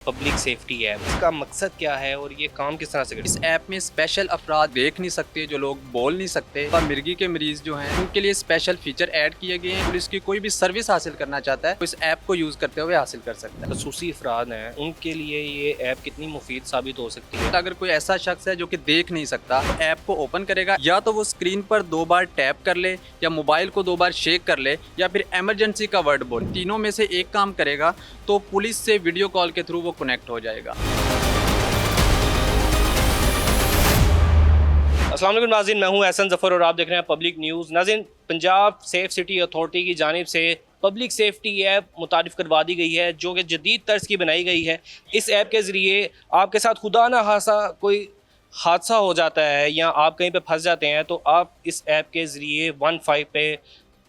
Public safety app, इसका मकसद क्या है और ये काम किस तरह से करती इस ऐप में स्पेशल अफराद देख नहीं सकते, जो लोग बोल नहीं सकते और मिर्गी के मरीज जो हैं उनके लिए स्पेशल फीचर ऐड किए गए हैं। पुलिस की कोई भी सर्विस हासिल करना चाहता है तो इस ऐप को यूज़ करते हुए हासिल कर सकता है। खसूसी अफराद हैं उनके लिए ये ऐप कितनी मुफीद साबित हो सकती है? अगर कोई ऐसा शख्स है जो कि देख नहीं सकता तो ऐप को ओपन करेगा, या तो वो स्क्रीन पर 2 बार टैप कर ले, या मोबाइल को 2 बार शेक कर ले, या फिर इमरजेंसी का वर्ड बोल, तीनों में से एक काम करेगा तो पुलिस से वीडियो कॉल के थ्रू वो कनेक्ट हो जाएगा। अस्सलाम वालेकुम नाज़रीन, मैं हूं एहसन ज़फ़र और आप देख रहे हैं पब्लिक न्यूज़। नाज़रीन, पंजाब सेफ सिटी अथॉरिटी की जानिब से पब्लिक सेफ्टी ऐप मुतारिफ़ करवा दी गई है, जो कि जदीद तर्ज की बनाई गई है। इस ऐप के ज़रिए आपके साथ खुदा ना खासा कोई हादसा हो जाता है या आप कहीं पे फंस जाते हैं तो आप इस ऐप के ज़रिए 15 पे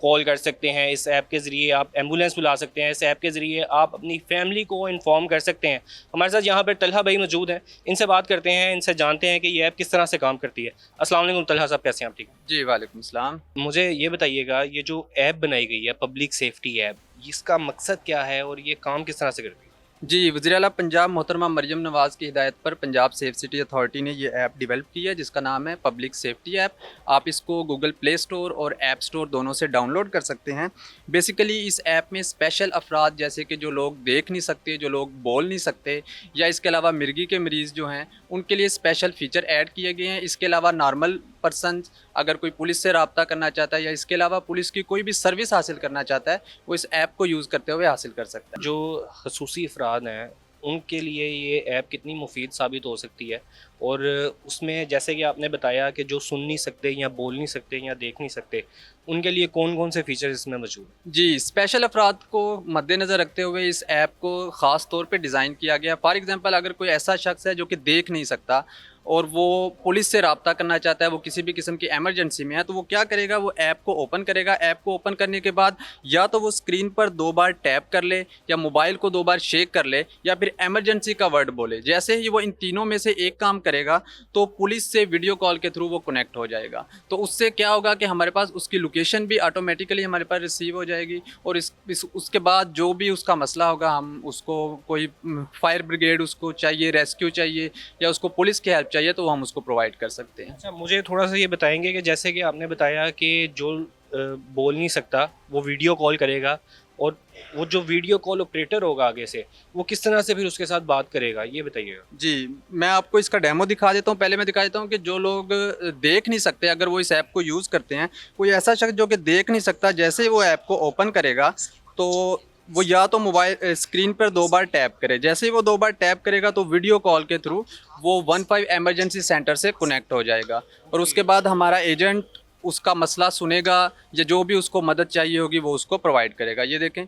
कॉल कर सकते हैं। इस ऐप के ज़रिए आप एम्बुलेंस बुला सकते हैं। इस ऐप के ज़रिए आप अपनी फैमिली को इन्फॉर्म कर सकते हैं। हमारे साथ यहाँ पर तलहा भाई मौजूद हैं, इनसे बात करते हैं, इनसे जानते हैं कि ये ऐप किस तरह से काम करती है। अस्सलाम वालेकुम तलहा साहब, कैसे हैं आप? ठीक है जी, वालेकुम सलाम। मुझे ये बताइएगा, ये जो ऐप बनाई गई है पब्लिक सेफ्टी ऐप, इसका मकसद क्या है और ये काम किस तरह से करती है? जी, वज़ीर आला पंजाब मोहतरमा मरियम नवाज़ की हिदायत पर पंजाब सेफ सिटी अथॉरिटी ने ये ऐप डेवलप की है, जिसका नाम है पब्लिक सेफ्टी ऐप। आप इसको गूगल प्ले स्टोर और ऐप स्टोर दोनों से डाउनलोड कर सकते हैं। बेसिकली इस ऐप में स्पेशल अफराद, जैसे कि जो लोग देख नहीं सकते, जो लोग बोल नहीं सकते, या इसके अलावा मिर्गी के मरीज़ जो हैं उनके लिए स्पेशल फ़ीचर ऐड किए गए हैं। इसके अलावा नॉर्मल पर्सन अगर कोई पुलिस से रब्ता करना चाहता है या इसके अलावा पुलिस की कोई भी सर्विस हासिल करना चाहता है, वो इस ऐप को यूज़ करते हुए हासिल कर सकता है। जो खसूसी अफराद हैं उनके लिए ये ऐप कितनी मुफीद साबित हो सकती है, और उसमें जैसे कि आपने बताया कि जो सुन नहीं सकते या बोल नहीं सकते या देख नहीं सकते, उनके लिए कौन कौन से फीचर्स इसमें मौजूद हैं? जी, स्पेशल अफराद को मद्देनज़र रखते हुए इस ऐप को ख़ास तौर पे डिज़ाइन किया गया। फॉर एग्ज़ाम्पल, अगर कोई ऐसा शख्स है जो कि देख नहीं सकता और वो पुलिस से रब्ता करना चाहता है, वो किसी भी किस्म की इमरजेंसी में है, तो वो क्या करेगा, वो ऐप को ओपन करेगा। ऐप को ओपन करने के बाद या तो वो स्क्रीन पर 2 बार टैप कर ले, या मोबाइल को 2 बार शेक कर ले, या फिर इमरजेंसी का वर्ड बोले। जैसे ही वो इन तीनों में से एक काम करेगा तो पुलिस से वीडियो कॉल के थ्रू वो कनेक्ट हो जाएगा। तो उससे क्या होगा कि हमारे पास उसकी लोकेशन भी ऑटोमेटिकली हमारे पास रिसीव हो जाएगी, और उसके बाद जो भी उसका मसला होगा, हम उसको कोई फायर ब्रिगेड उसको चाहिए, रेस्क्यू चाहिए, या उसको पुलिस की हेल्प चाहिए, तो वो हम उसको प्रोवाइड कर सकते हैं। अच्छा, मुझे थोड़ा सा ये बताएंगे कि जैसे कि आपने बताया कि जो बोल नहीं सकता वो वीडियो कॉल करेगा, और वो जो वीडियो कॉल ऑपरेटर होगा आगे से, वो किस तरह से फिर उसके साथ बात करेगा, ये बताइएगा। जी, मैं आपको इसका डेमो दिखा देता हूँ। पहले मैं दिखा देता हूँ कि जो लोग देख नहीं सकते, अगर वो इस ऐप को यूज़ करते हैं, कोई ऐसा शख्स जो कि देख नहीं सकता, जैसे ही वो ऐप को ओपन करेगा तो वो या तो मोबाइल स्क्रीन पर 2 बार टैप करे। जैसे ही वो 2 बार टैप करेगा तो वीडियो कॉल के थ्रू वो 15 इमरजेंसी सेंटर से कनेक्ट हो जाएगा, और उसके बाद हमारा एजेंट उसका मसला सुनेगा, या जो भी उसको मदद चाहिए होगी वो उसको प्रोवाइड करेगा। ये देखें,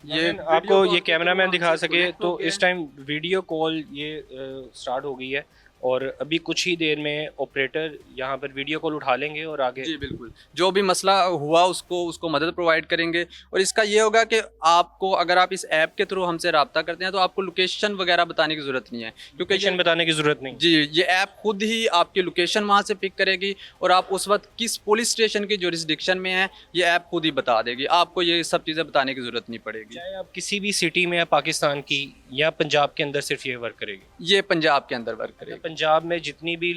ये आपको ये कैमरा मैन दिखा सके तो इस टाइम वीडियो कॉल ये स्टार्ट हो गई है, और अभी कुछ ही देर में ऑपरेटर यहाँ पर वीडियो कॉल उठा लेंगे और आगे। जी बिल्कुल, जो भी मसला हुआ उसको मदद प्रोवाइड करेंगे। और इसका ये होगा कि आपको, अगर आप इस ऐप के थ्रू हमसे रब्ता करते हैं, तो आपको लोकेशन वगैरह बताने की ज़रूरत नहीं है, क्योंकि लोकेशन बताने की ज़रूरत नहीं। जी, ये ऐप खुद ही आपकी लोकेशन वहाँ से पिक करेगी, और आप उस वक्त किस पुलिस स्टेशन की जुरिस्डिक्शन में हैं ये ऐप खुद ही बता देगी। आपको ये सब चीज़ें बताने की ज़रूरत नहीं पड़ेगी। चाहे आप किसी भी सिटी में या पाकिस्तान की या पंजाब के अंदर सिर्फ ये वर्क करेगी? ये पंजाब के अंदर वर्क करेगी। पंजाब में जितनी भी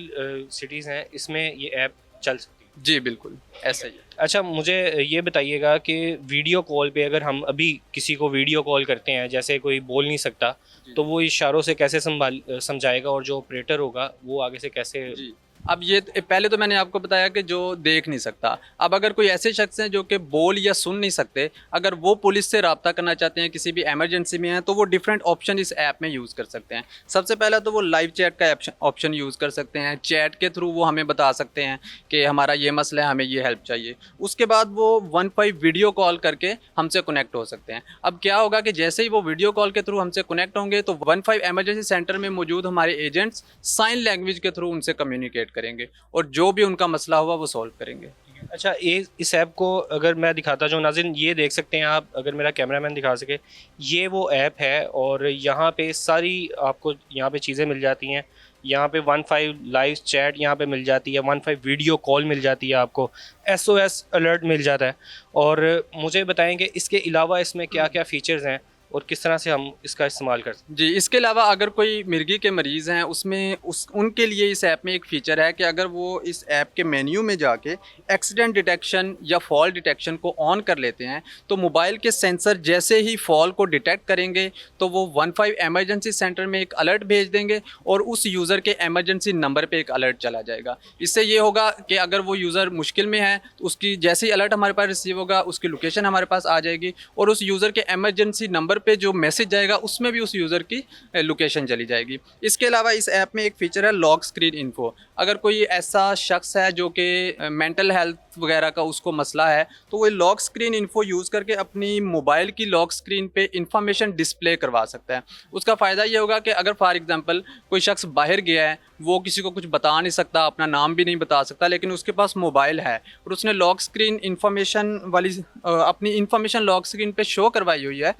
सिटीज़ हैं इसमें ये ऐप चल सकती है? जी बिल्कुल, ऐसा ही है। अच्छा, मुझे ये बताइएगा कि वीडियो कॉल पे अगर हम अभी किसी को वीडियो कॉल करते हैं, जैसे कोई बोल नहीं सकता, तो वो इशारों से कैसे समझाएगा, और जो ऑपरेटर होगा वो आगे से कैसे? जी, अब ये पहले तो मैंने आपको बताया कि जो देख नहीं सकता। अब अगर कोई ऐसे शख्स हैं जो कि बोल या सुन नहीं सकते, अगर वो पुलिस से रब्ता करना चाहते हैं, किसी भी इमरजेंसी में हैं, तो वो डिफरेंट ऑप्शन इस ऐप में यूज़ कर सकते हैं। सबसे पहला तो वो लाइव चैट का ऑप्शन यूज़ कर सकते हैं। चैट के थ्रू वो हमें बता सकते हैं कि हमारा ये मसला है, हमें ये हेल्प चाहिए। उसके बाद वो 15 वीडियो कॉल करके हमसे कनेक्ट हो सकते हैं। अब क्या होगा कि जैसे ही वो वीडियो कॉल के थ्रू हमसे कनेक्ट होंगे तो 15 इमरजेंसी सेंटर में मौजूद हमारे एजेंट्स साइन लैंग्वेज के थ्रू उनसे कम्युनिकेट करेंगे, और जो भी उनका मसला हुआ वो सॉल्व करेंगे। अच्छा, ये इस ऐप को अगर मैं दिखाता जाऊँ नाज़रीन, ये देख सकते हैं आप, अगर मेरा कैमरामैन दिखा सके, ये वो ऐप है, और यहाँ पे सारी आपको यहाँ पे चीज़ें मिल जाती हैं। यहाँ पे 15 लाइव चैट यहाँ पे मिल जाती है, 15 वीडियो कॉल मिल जाती है, आपको SOS अलर्ट मिल जाता है। और मुझे बताएं कि इसके अलावा इसमें क्या क्या फ़ीचर्स हैं और किस तरह से हम इसका इस्तेमाल कर सकते जी, इसके अलावा अगर कोई मिर्गी के मरीज़ हैं उसमें उनके लिए इस ऐप में एक फ़ीचर है कि अगर वो इस ऐप के मेन्यू में जाके एक्सीडेंट डिटेक्शन या फॉल डिटेक्शन को ऑन कर लेते हैं, तो मोबाइल के सेंसर जैसे ही फॉल को डिटेक्ट करेंगे तो वो 15 इमरजेंसी सेंटर में एक अलर्ट भेज देंगे और उस यूज़र के इमरजेंसी नंबर पे एक अलर्ट चला जाएगा। इससे ये होगा कि अगर वो यूज़र मुश्किल में है तो उसकी जैसे ही अलर्ट हमारे पास रिसीव होगा, उसकी लोकेशन हमारे पास आ जाएगी और उस यूज़र के इमरजेंसी नंबर पे जो मैसेज जाएगा उसमें भी उस यूज़र की लोकेशन चली जाएगी। इसके अलावा इस ऐप में एक फ़ीचर है लॉक स्क्रीन इन्फो। अगर कोई ऐसा शख्स है जो कि मेंटल हेल्थ वगैरह का उसको मसला है, तो वो लॉक स्क्रीन इन्फो यूज़ करके अपनी मोबाइल की लॉक स्क्रीन पे इंफॉर्मेशन डिस्प्ले करवा सकता है। उसका फ़ायदा ये होगा कि अगर फॉर एग्जांपल कोई शख्स बाहर गया है, वो किसी को कुछ बता नहीं सकता, अपना नाम भी नहीं बता सकता, लेकिन उसके पास मोबाइल है और उसने लॉक स्क्रीन इंफॉर्मेशन वाली अपनी इंफॉर्मेशन लॉक स्क्रीन पे शो करवाई हुई है,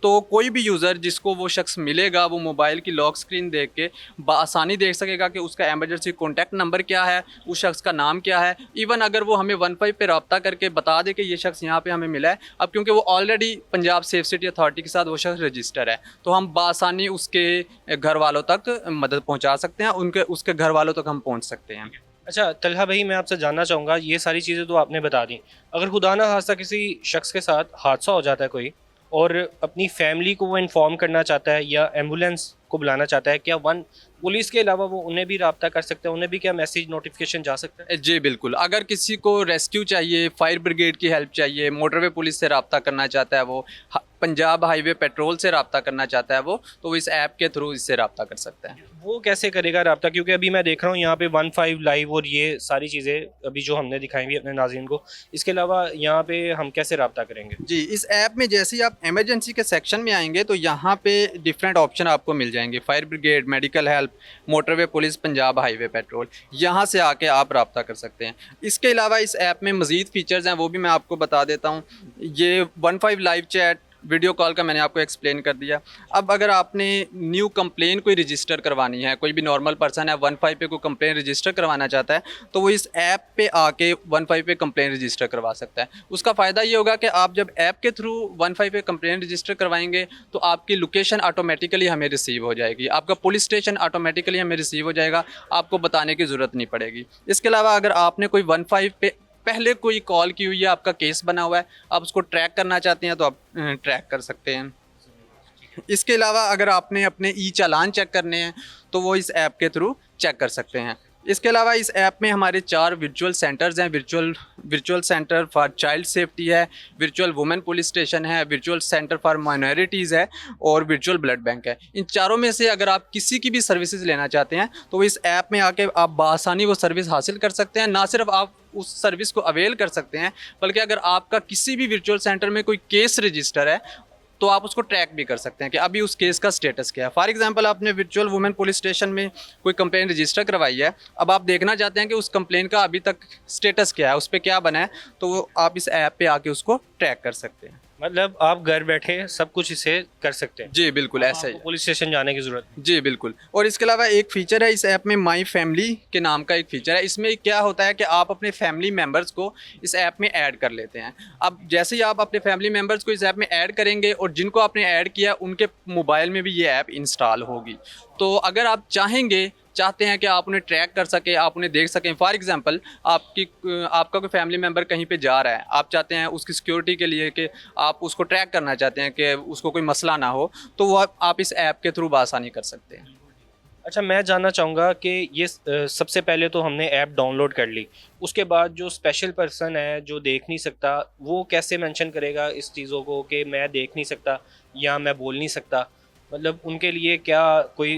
तो कोई भी यूज़र जिसको वो शख्स मिलेगा वो मोबाइल की लॉक स्क्रीन देख के बआसानी देख सकेगा कि उसका इमरजेंसी कॉन्टैक्ट नंबर क्या है, उस शख्स का नाम क्या है। इवन अगर वो हमें 15 पे रब्ता करके बता दे कि ये शख्स यहाँ पे हमें मिला है, अब क्योंकि वो already Punjab safe city authority के साथ वो शख्स रजिस्टर है, तो हम बआसानी उसके घर वालों तक मदद पहुँचा सकते हैं, उसके घर वालों तक हम पहुँच सकते हैं। अच्छा तलहा भाई, मैं आपसे जानना चाहूँगा, ये सारी चीज़ें तो आपने बता दी, अगर खुदा ना खास्ता किसी शख्स के साथ हादसा हो जाता है कोई और अपनी फैमिली को वो इन्फॉर्म करना चाहता है या एम्बुलेंस को बुलाना चाहता है, क्या वन पुलिस के अलावा वो उन्हें भी रब्ता कर सकते हैं, उन्हें भी क्या मैसेज नोटिफिकेशन जा सकता है? जी बिल्कुल, अगर किसी को रेस्क्यू चाहिए, फायर ब्रिगेड की हेल्प चाहिए, मोटरवे पुलिस से रब्ता करना चाहता है वो, पंजाब हाईवे पेट्रोल से रब्ता करना चाहता है वो, तो वो इस ऐप के थ्रू इससे रब्ता कर सकता है। वो कैसे करेगा रब्ता? क्योंकि अभी मैं देख रहा हूँ यहाँ पे 15 लाइव और ये सारी चीज़ें अभी जो हमने दिखाई हुई अपने नाज़रीन को, इसके अलावा यहाँ पे हम कैसे रब्ता करेंगे? जी, इस ऐप में जैसे ही आप इमरजेंसी के सेक्शन में आएंगे तो यहाँ पे डिफरेंट ऑप्शन आपको मिल जाएंगे, fire brigade, medical help, motorway police, Punjab highway petrol, यहाँ से आके आप रब्ता कर सकते हैं। इसके अलावा इस ऐप में मज़ीद फ़ीचर्स हैं, वो भी मैं आपको बता देता हूँ। ये 15 लाइव चैट, वीडियो कॉल का मैंने आपको एक्सप्लेन कर दिया। अब अगर आपने न्यू कंप्लेन कोई रजिस्टर करवानी है, कोई भी नॉर्मल पर्सन है 15 पे कोई कंप्लेन रजिस्टर करवाना चाहता है, तो वो इस ऐप पे आके 15 पे कंप्लेन रजिस्टर करवा सकता है। उसका फ़ायदा ये होगा कि आप जब ऐप के थ्रू 15 पे कंप्लेन रजिस्टर करवाएंगे तो आपकी लोकेशन ऑटोमेटिकली हमें रिसीव हो जाएगी, आपका पुलिस स्टेशन ऑटोमेटिकली हमें रिसीव हो जाएगा, आपको बताने की ज़रूरत नहीं पड़ेगी। इसके अलावा अगर आपने कोई 15 पे पहले कोई कॉल की हुई है, आपका केस बना हुआ है, आप उसको ट्रैक करना चाहते हैं तो आप ट्रैक कर सकते हैं। इसके अलावा अगर आपने अपने ई चालान चेक करने हैं तो वो इस ऐप के थ्रू चेक कर सकते हैं। इसके अलावा इस ऐप में हमारे 4 वर्चुअल सेंटर्स हैं। Virtual centre for child safety है, वर्चुअल वुमेन पुलिस स्टेशन है, वर्चुअल सेंटर फॉर माइनॉरिटीज़ है और वर्चुअल ब्लड बैंक है। इन चारों में से अगर आप किसी की भी सर्विसेज लेना चाहते हैं तो इस ऐप में आके आप बआसानी वो सर्विस हासिल कर सकते हैं। ना सिर्फ आप उस सर्विस को अवेल कर सकते हैं, बल्कि अगर आपका किसी भी वर्चुअल सेंटर में कोई केस रजिस्टर है तो आप उसको ट्रैक भी कर सकते हैं कि अभी उस केस का स्टेटस क्या है। फॉर एग्जांपल आपने वर्चुअल वुमेन पुलिस स्टेशन में कोई कंप्लेन रजिस्टर करवाई है, अब आप देखना चाहते हैं कि उस कंप्लेन का अभी तक स्टेटस क्या है, उस पर क्या बना है, तो आप इस ऐप पे आके उसको ट्रैक कर सकते हैं। मतलब आप घर बैठे सब कुछ इसे कर सकते हैं? जी बिल्कुल, ऐसा ही है। पुलिस स्टेशन जाने की ज़रूरत नहीं। जी बिल्कुल। और इसके अलावा एक फ़ीचर है इस ऐप में, माई फैमिली के नाम का एक फ़ीचर है। इसमें क्या होता है कि आप अपने फैमिली मेम्बर्स को इस ऐप में ऐड कर लेते हैं। अब जैसे ही आप अपने फैमिली मेम्बर्स को इस ऐप में ऐड करेंगे और जिनको आपने ऐड किया उनके मोबाइल में भी ये ऐप इंस्टॉल होगी। तो अगर आप चाहते हैं कि आप उन्हें ट्रैक कर सकें, आप उन्हें देख सकें, फॉर एग्जांपल आपका कोई फैमिली मेम्बर कहीं पे जा रहा है, आप चाहते हैं उसकी सिक्योरिटी के लिए कि आप उसको ट्रैक करना चाहते हैं कि उसको कोई मसला ना हो, तो वो आप इस ऐप के थ्रू बआसानी कर सकते हैं। अच्छा, मैं जानना चाहूँगा कि ये सबसे पहले तो हमने ऐप डाउनलोड कर ली, उसके बाद जो स्पेशल पर्सन है जो देख नहीं सकता, वो कैसे मेंशन करेगा इस चीज़ों को कि मैं देख नहीं सकता या मैं बोल नहीं सकता? मतलब उनके लिए क्या कोई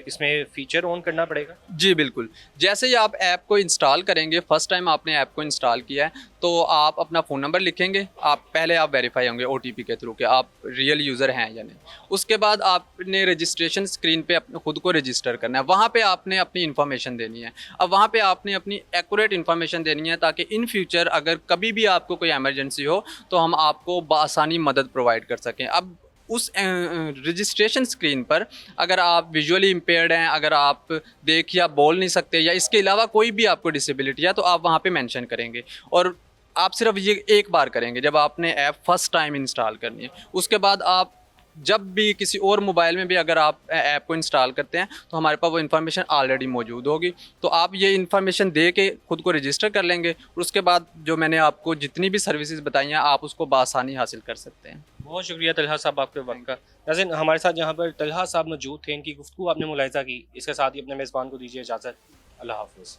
इसमें फ़ीचर ऑन करना पड़ेगा? जी बिल्कुल, जैसे ही आप ऐप को इंस्टॉल करेंगे, फर्स्ट टाइम आपने ऐप को इंस्टॉल किया है, तो आप अपना फ़ोन नंबर लिखेंगे, आप वेरीफाई होंगे OTP के थ्रू कि आप रियल यूज़र हैं या नहीं। उसके बाद आपने रजिस्ट्रेशन स्क्रीन पे अपने खुद को रजिस्टर करना है, वहाँ पे आपने अपनी इन्फॉर्मेशन देनी है। अब वहाँ पे आपने अपनी एक्यूरेट इन्फॉर्मेशन देनी है ताकि इन फ्यूचर अगर कभी भी आपको कोई इमरजेंसी हो तो हम आपको बआसानी मदद प्रोवाइड कर सकें। अब उस रजिस्ट्रेशन स्क्रीन पर अगर आप विजुअली इम्पेयर्ड हैं, अगर आप देख या बोल नहीं सकते या इसके अलावा कोई भी आपको डिसेबिलिटी है, तो आप वहाँ पे मेंशन करेंगे और आप सिर्फ ये एक बार करेंगे जब आपने ऐप फर्स्ट टाइम इंस्टॉल करनी है। उसके बाद आप जब भी किसी और मोबाइल में भी अगर आप ऐप को इंस्टॉल करते हैं तो हमारे पास वो इन्फॉर्मेशन ऑलरेडी मौजूद होगी। तो आप ये इन्फॉर्मेशन दे के खुद को रजिस्टर कर लेंगे और उसके बाद जो मैंने आपको जितनी भी सर्विसेज बताई हैं आप उसको बआसानी हासिल कर सकते हैं। बहुत शुक्रिया तलहा साहब आपके वक्त का। नाज़रीन, हमारे साथ यहाँ पर तलहा साहब मौजूद थे, इनकी गुफ्तगू आपने मुलाहिज़ा की। इसके साथ ही अपने मेज़बान को दीजिए इजाज़त। अल्लाह हाफ़िज़।